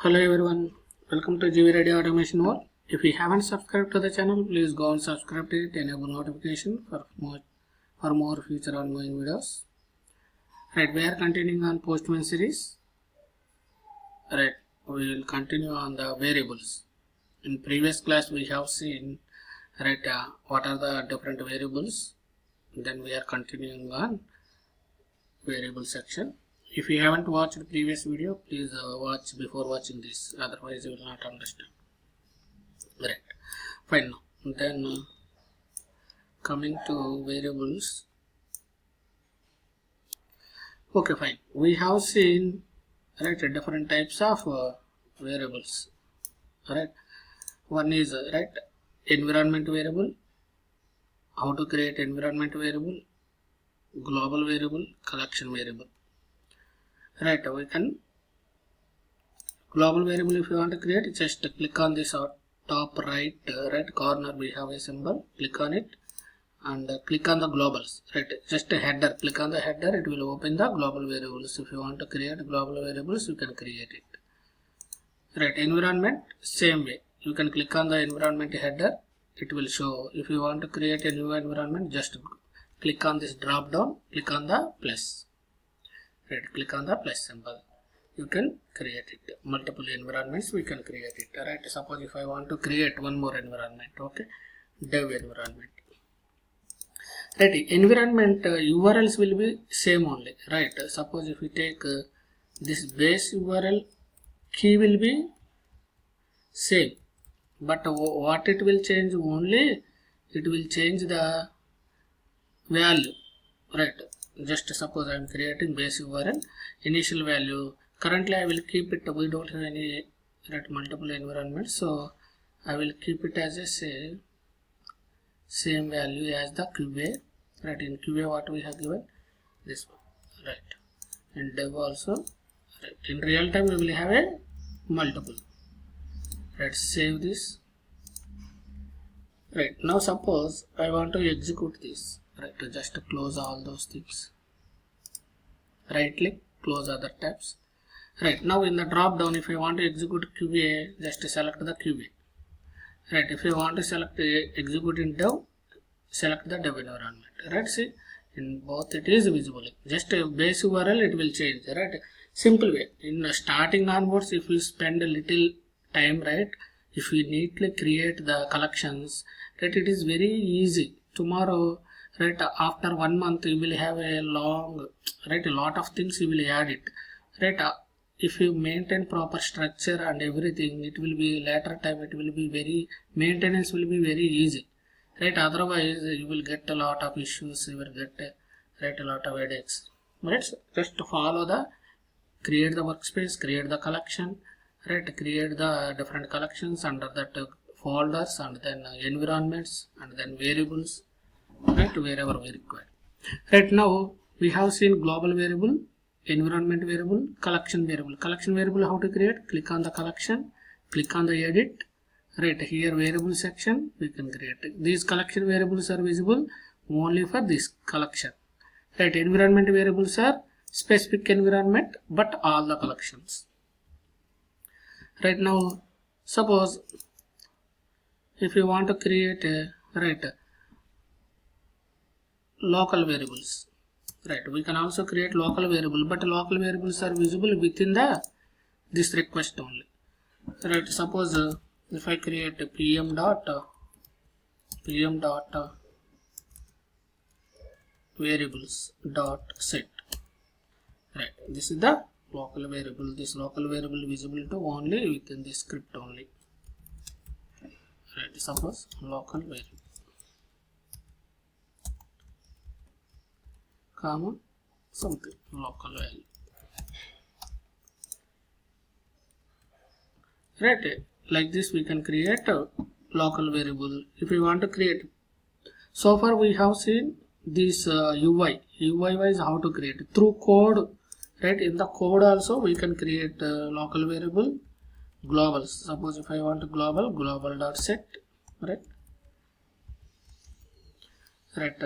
Hello everyone, welcome to GV Radio Automation World. If you haven't subscribed to the channel, please go and subscribe to it, enable notification for more future ongoing videos. Right, we are continuing on Postman series. Right, we will continue on the variables. In previous class we have seen what are the different variables. Then we are continuing on variable section. If you haven't watched the previous video, please watch before watching this, otherwise you will not understand. Right, fine. Now then coming to variables. Okay, fine. We have seen different types of variables. Right, one is environment variable. How to create environment variable, global variable, collection variable. Right, we can global variable. If you want to create, just click on this top right corner. We have a symbol. Click on it and click on the globals. Right, just a header. Click on the header. It will open the global variables. If you want to create global variables, you can create it. Right, environment, same way. You can click on the environment header. It will show. If you want to create a new environment, just click on this drop down. Click on the plus. Right, click on the plus symbol. You can create it. Multiple environments we can create it. Right, suppose if I want to create one more environment, okay, dev environment. Right, environment URLs will be same only. Right, suppose if we take this base URL, key will be same, but what it will change only, it will change the value. Right, just suppose I am creating base URL, initial value. Currently I will keep it, we don't have any multiple environments, so I will keep it as a same value as the QA. Right, in QA what we have given, this one. Right, and dev also. Right, in real time we will have a multiple. Right, save this. Right, now suppose I want to execute this. Right, to just close all those things. Right click, close other tabs. Right, now in the drop down, if I want to execute QA, just select the QA. Right, if you want to select execute in dev, select the dev environment. Right, see, in both it is visible. Just a base URL it will change. Right, simple way. In starting onwards, if you spend a little time, right, if you neatly create the collections, right, it is very easy. Tomorrow, right, after 1 month you will have a long, right, a lot of things you will add it. Right, if you maintain proper structure and everything, it will be later time, it will be very, maintenance will be very easy. Right, otherwise you will get a lot of issues, you will get a lot of headaches. Right, just to follow the, create the workspace, create the collection, right, create the different collections under that folders, and then environments, and then variables, right, wherever we require. Right, now we have seen global variable, environment variable, collection variable. Collection variable how to create? Click on the collection, click on the edit. Right, here variable section we can create. These collection variables are visible only for this collection. Right, environment variables are specific environment but all the collections. Right, now suppose if you want to create local variables. Right, we can also create local variable, but local variables are visible within this request only. Right, suppose if I create a pm dot variables dot set. Right, this is the local variable. This local variable visible to only within this script only. Right, suppose local variable, comma something, local value. Right, like this we can create a local variable. If we want to create, so far we have seen this UI wise how to create through code. Right, in the code also we can create local variable, global. Suppose if I want global dot set. Right,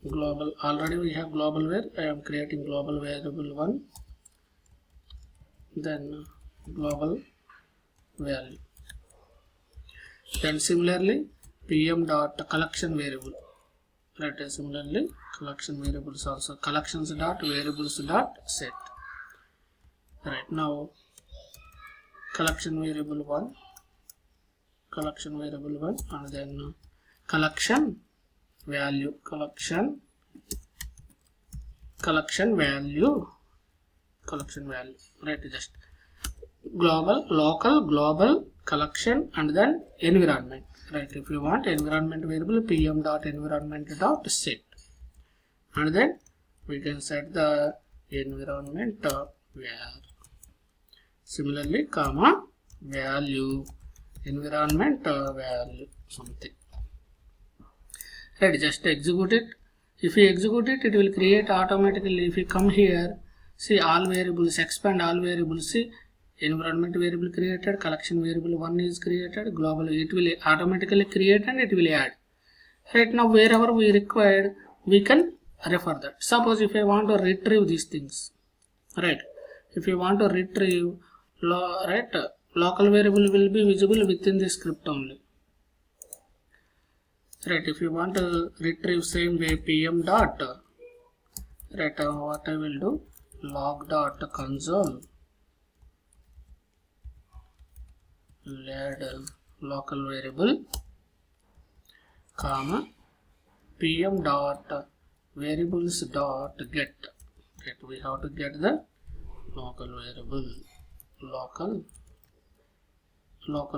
global, already we have global where I am creating global variable 1, then global value. Then similarly pm dot collection variable, right? Similarly collection variables also, collections dot variables dot set. Right, now collection variable 1 and then collection value, collection value, right? Just global, local, global, collection, and then environment, right? If you want environment variable, pm dot environment dot set, and then we can set the environment var. Similarly comma value, environment value something, right? Just execute it. If you execute it, it will create automatically. If you come here, see all variables, expand all variables, see environment variable created, collection variable 1 is created, global, it will automatically create and it will add. Right, now wherever we required, we can refer that. Suppose if I want to retrieve these things, right? If you want to retrieve, right, local variable will be visible within the script only. Right, if you want to retrieve same way pm dot, right, what I will do, log dot console add local variable comma pm dot variables dot get, right? We have to get the local variable, local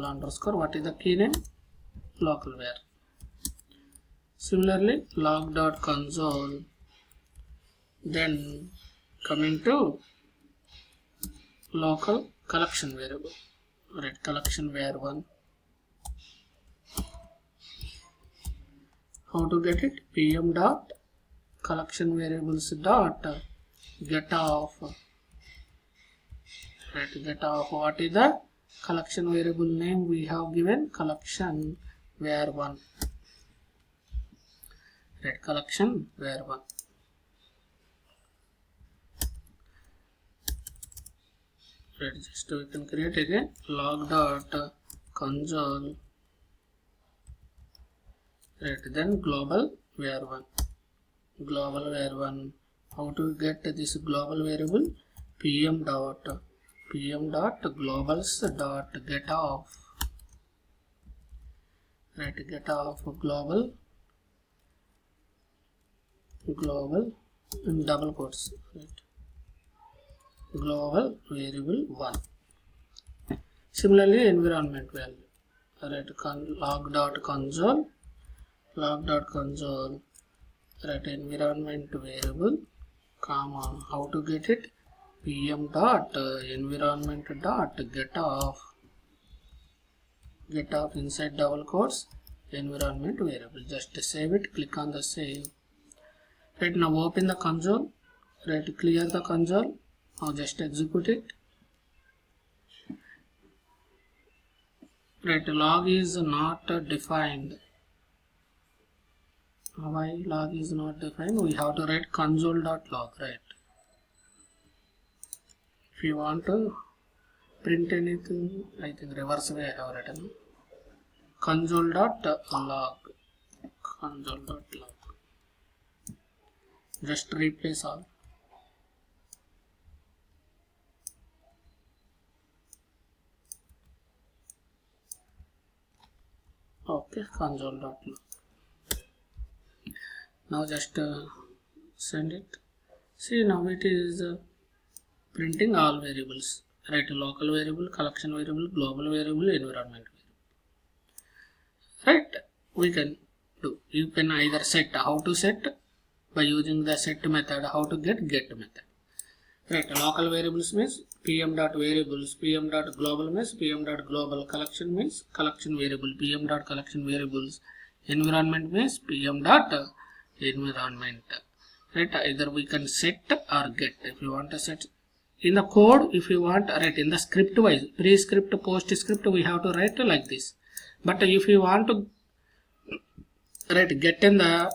underscore, what is the key name, local var. Similarly log dot console, then coming to local collection variable, right? Collection var 1. How to get it, pm dot collection variables dot get off, right? Get off, what is the collection variable name we have given, collection var 1, right? Collection var 1. Right, just we can create again log dot console, right? Then global var 1, how to get this global variable, pm dot globals dot get off, right? Get off global in double quotes, right? Global variable 1. Similarly environment value, right? Log dot console, right? Environment variable comma, how to get it, pm dot environment dot get off inside double quotes environment variable. Just save it, click on the save. Right, now open the console, right? Clear the console. Now just execute it. Right, log is not defined. Why log is not defined? We have to write console.log, right? If you want to print anything, I think reverse way I have written console.log. Just replace all. Okay, console.log. Now just send it. See, now it is printing all variables, right? Local variable, collection variable, global variable, environment variable. Right, we can do. You can either set, how to set by using the set method, how to get method. Right, local variables means pm dot variables, pm dot global means pm dot global, collection means collection variable, pm dot collection variables, environment means pm dot environment. Right, either we can set or get. If you want to set in the code, if you want, right, in the script wise, pre-script, post-script, we have to write like this. But if you want to write get in the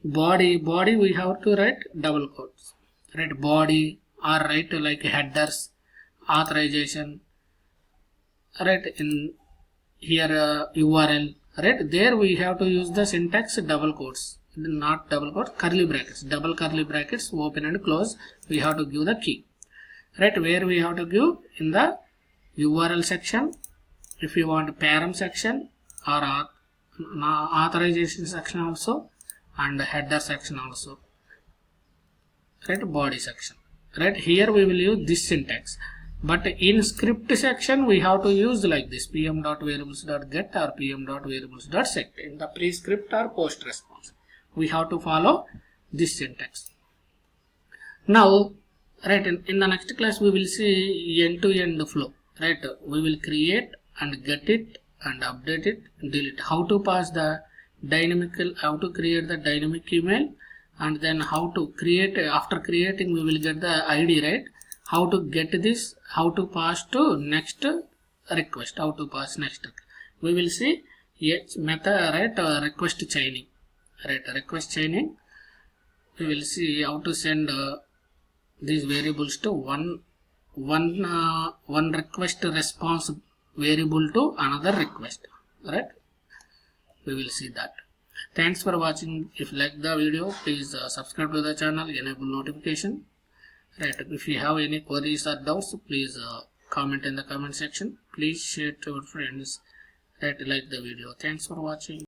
body we have to write double quotes, right? Body, or write like headers, authorization, right, in here URL, right, there we have to use the syntax double quotes, not double quotes, curly brackets, double curly brackets, open and close. We have to give the key, right, where we have to give in the URL section, if you want param section or authorization section also, and header section also, right, body section, right. Here we will use this syntax, but in script section we have to use like this, pm.variables.get or pm.variables.set. in the prescript or post response we have to follow this syntax. Now, right, in the next class we will see end-to-end flow, right. We will create and get it and update it, delete, how to pass the dynamical, how to create the dynamic email, and then how to create, after creating we will get the ID, right, how to get this, how to pass to next request, how to pass next. We will see method, right, request chaining, right, request chaining. We will see how to send these variables to one request response variable to another request, right. We will see that. Thanks for watching. If you like the video, please subscribe to the channel, enable notification, right. If you have any queries or doubts, please comment in the comment section. Please share to your friends, right, like the video. Thanks for watching.